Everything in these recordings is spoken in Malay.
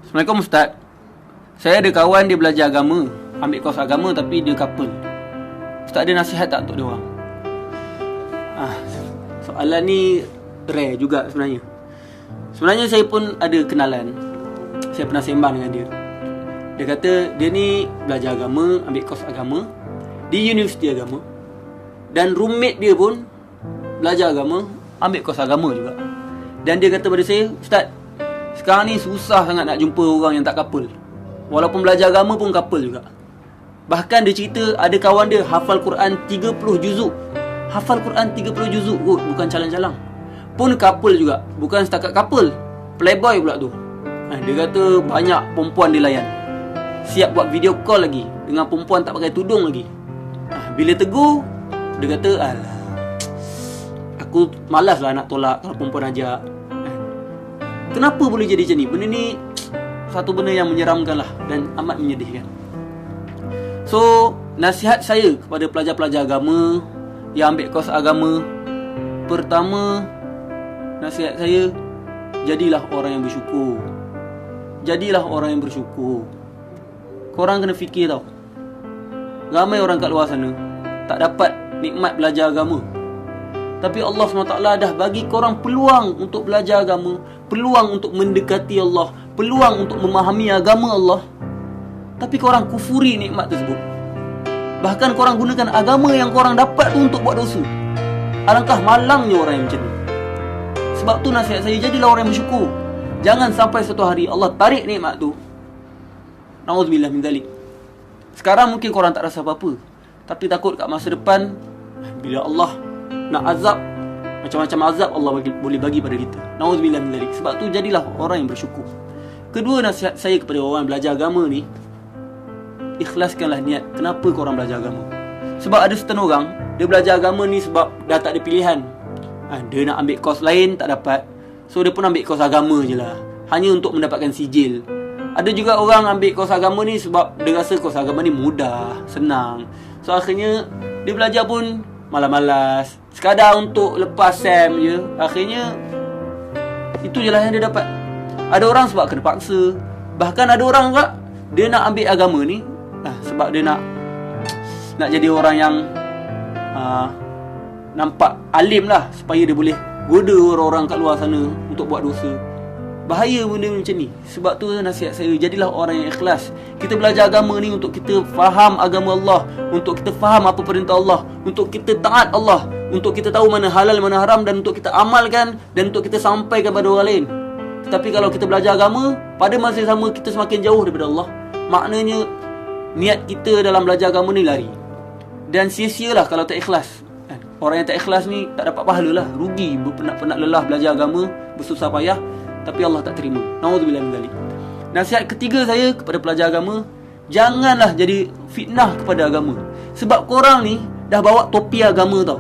Assalamualaikum Ustaz. Saya ada kawan dia belajar agama, ambil kos agama tapi dia couple. Ustaz ada nasihat tak untuk dia orang? Soalan ni rare juga sebenarnya. Sebenarnya saya pun ada kenalan. Saya pernah sembang dengan dia. Dia kata dia ni belajar agama, ambil kos agama di universiti agama. Dan roommate dia pun belajar agama, ambil kos agama juga. Dan dia kata pada saya, Ustaz, sekarang ni susah sangat nak jumpa orang yang tak couple. Walaupun belajar agama pun couple juga. Bahkan dia cerita ada kawan dia hafal Quran 30 juzuk. Hafal Quran 30 juzuk kot, bukan calang-calang. Pun couple juga, bukan setakat couple, playboy pula tu. Dia kata banyak perempuan dia layan. Siap buat video call lagi dengan perempuan tak pakai tudung lagi. Bila tegur, dia kata, alah, aku malas lah nak tolak kalau perempuan ajak. Kenapa boleh jadi macam ni? Benda ni satu benda yang menyeramkan lah dan amat menyedihkan. So, nasihat saya kepada pelajar-pelajar agama yang ambil kos agama, pertama, nasihat saya, jadilah orang yang bersyukur. Jadilah orang yang bersyukur. Korang kena fikir tau, ramai orang kat luar sana tak dapat nikmat belajar agama, tapi Allah SWT dah bagi korang peluang untuk belajar agama, peluang untuk mendekati Allah, peluang untuk memahami agama Allah. Tapi korang kufuri nikmat tersebut. Bahkan korang gunakan agama yang korang dapat tu untuk buat dosa. Alangkah malangnya orang yang macam ni. Sebab tu nasihat saya, jadilah orang yang bersyukur. Jangan sampai satu hari Allah tarik nikmat tu. Na'udzubillah min dzalik. Sekarang mungkin korang tak rasa apa-apa, tapi takut kat masa depan, bila Allah nak azab, macam-macam azab Allah boleh bagi pada kita. Na'udzubillah min dzalik. Sebab tu jadilah orang yang bersyukur. Kedua nasihat saya kepada orang belajar agama ni, ikhlaskanlah niat kenapa korang belajar agama. Sebab ada setengah orang, dia belajar agama ni sebab dah tak ada pilihan. Dia nak ambil kos lain tak dapat, so dia pun ambil kos agama je lah, hanya untuk mendapatkan sijil. Ada juga orang ambil kos agama ni sebab dia rasa kos agama ni mudah, senang. So akhirnya dia belajar pun malas-malas, sekadar untuk lepas SEM je. Akhirnya itu je lah yang dia dapat. Ada orang sebab kena paksa. Bahkan ada orang juga, dia nak ambil agama ni sebab dia nak jadi orang yang nampak alim lah, supaya dia boleh goda orang-orang kat luar sana untuk buat dosa. Bahaya benda macam ni. Sebab tu nasihat saya, jadilah orang yang ikhlas. Kita belajar agama ni untuk kita faham agama Allah, untuk kita faham apa perintah Allah, untuk kita taat Allah, untuk kita tahu mana halal mana haram, dan untuk kita amalkan, dan untuk kita sampaikan pada orang lain. Tapi kalau kita belajar agama, pada masa yang sama kita semakin jauh daripada Allah, maknanya niat kita dalam belajar agama ni lari. Dan sia-sialah kalau tak ikhlas. Orang yang tak ikhlas ni tak dapat pahala lah, rugi, berpenat-penat lelah belajar agama, bersusah payah, tapi Allah tak terima. Na'udzubillah min dzalik. Nasihat ketiga saya kepada pelajar agama, janganlah jadi fitnah kepada agama. Sebab korang ni dah bawa topi agama tau.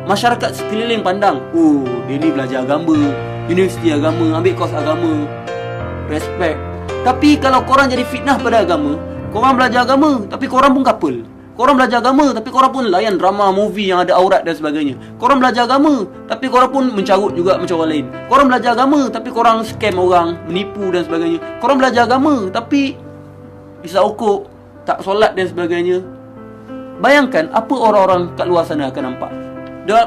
Masyarakat sekeliling pandang, oh, dia ni belajar agama, universiti agama, ambil kos agama, respect. Tapi kalau korang jadi fitnah pada agama, korang belajar agama tapi korang pun couple. Korang belajar agama tapi korang pun layan drama, movie yang ada aurat dan sebagainya. Korang belajar agama tapi korang pun mencarut juga macam orang lain. Korang belajar agama tapi korang scam orang, menipu dan sebagainya. Korang belajar agama tapi isap okok, tak solat dan sebagainya. Bayangkan apa orang-orang kat luar sana akan nampak.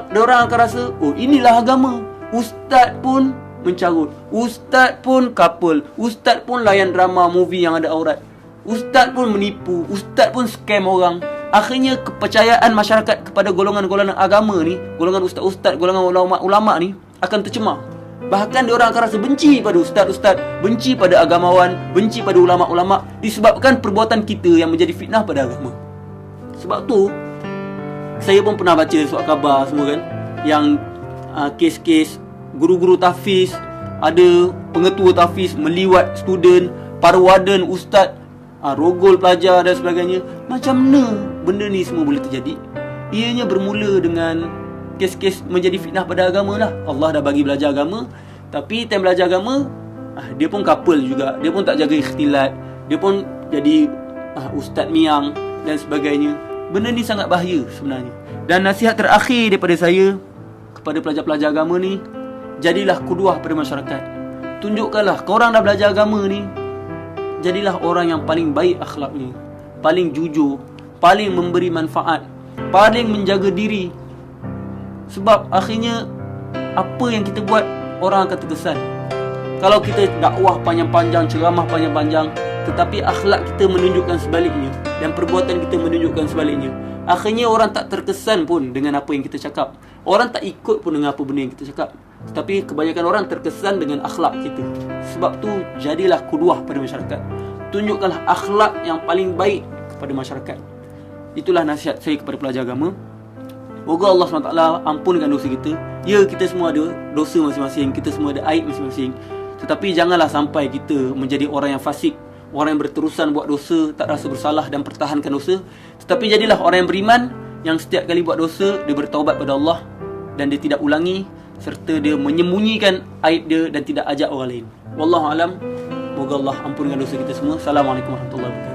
Diorang akan rasa, oh, inilah agama. Ustaz pun mencarut, ustaz pun couple, ustaz pun layan drama, movie yang ada aurat, ustaz pun menipu, ustaz pun scam orang. Akhirnya kepercayaan masyarakat kepada golongan-golongan agama ni, golongan ustaz-ustaz, golongan ulama' ni akan tercemar. Bahkan diorang akan rasa benci pada ustaz-ustaz, benci pada agamawan, benci pada ulama'-ulama', disebabkan perbuatan kita yang menjadi fitnah pada agama. Sebab tu saya pun pernah baca surat khabar semua kan, yang kes-kes guru-guru tahfiz, ada pengetua tahfiz meliwat student, para warden, ustaz, rogol pelajar dan sebagainya. Macam mana benda ni semua boleh terjadi? Ianya bermula dengan kes-kes menjadi fitnah pada agama lah. Allah dah bagi belajar agama, tapi time belajar agama, dia pun couple juga, dia pun tak jaga ikhtilat, dia pun jadi ustaz miang dan sebagainya. Benda ni sangat bahaya sebenarnya. Dan nasihat terakhir daripada saya kepada pelajar-pelajar agama ni, jadilah kuduah pada masyarakat. Tunjukkanlah korang dah belajar agama ni, jadilah orang yang paling baik akhlaknya, paling jujur, paling memberi manfaat, paling menjaga diri. Sebab akhirnya apa yang kita buat, orang akan terkesan. Kalau kita dakwah panjang-panjang, ceramah panjang-panjang, tetapi akhlak kita menunjukkan sebaliknya, dan perbuatan kita menunjukkan sebaliknya, akhirnya orang tak terkesan pun dengan apa yang kita cakap. Orang tak ikut pun dengan apa benda yang kita cakap. Tapi kebanyakan orang terkesan dengan akhlak kita. Sebab tu jadilah qudwah pada masyarakat. Tunjukkanlah akhlak yang paling baik kepada masyarakat. Itulah nasihat saya kepada pelajar agama. Moga Allah SWT ampunkan dosa kita. Ya, kita semua ada dosa masing-masing, kita semua ada aib masing-masing. Tetapi janganlah sampai kita menjadi orang yang fasik, orang yang berterusan buat dosa, tak rasa bersalah dan pertahankan dosa. Tetapi jadilah orang yang beriman, yang setiap kali buat dosa, dia bertaubat pada Allah dan dia tidak ulangi, serta dia menyembunyikan aib dia dan tidak ajak orang lain. Wallahu alam. Moga Allah ampunkan dosa kita semua. Assalamualaikum warahmatullahi wabarakatuh.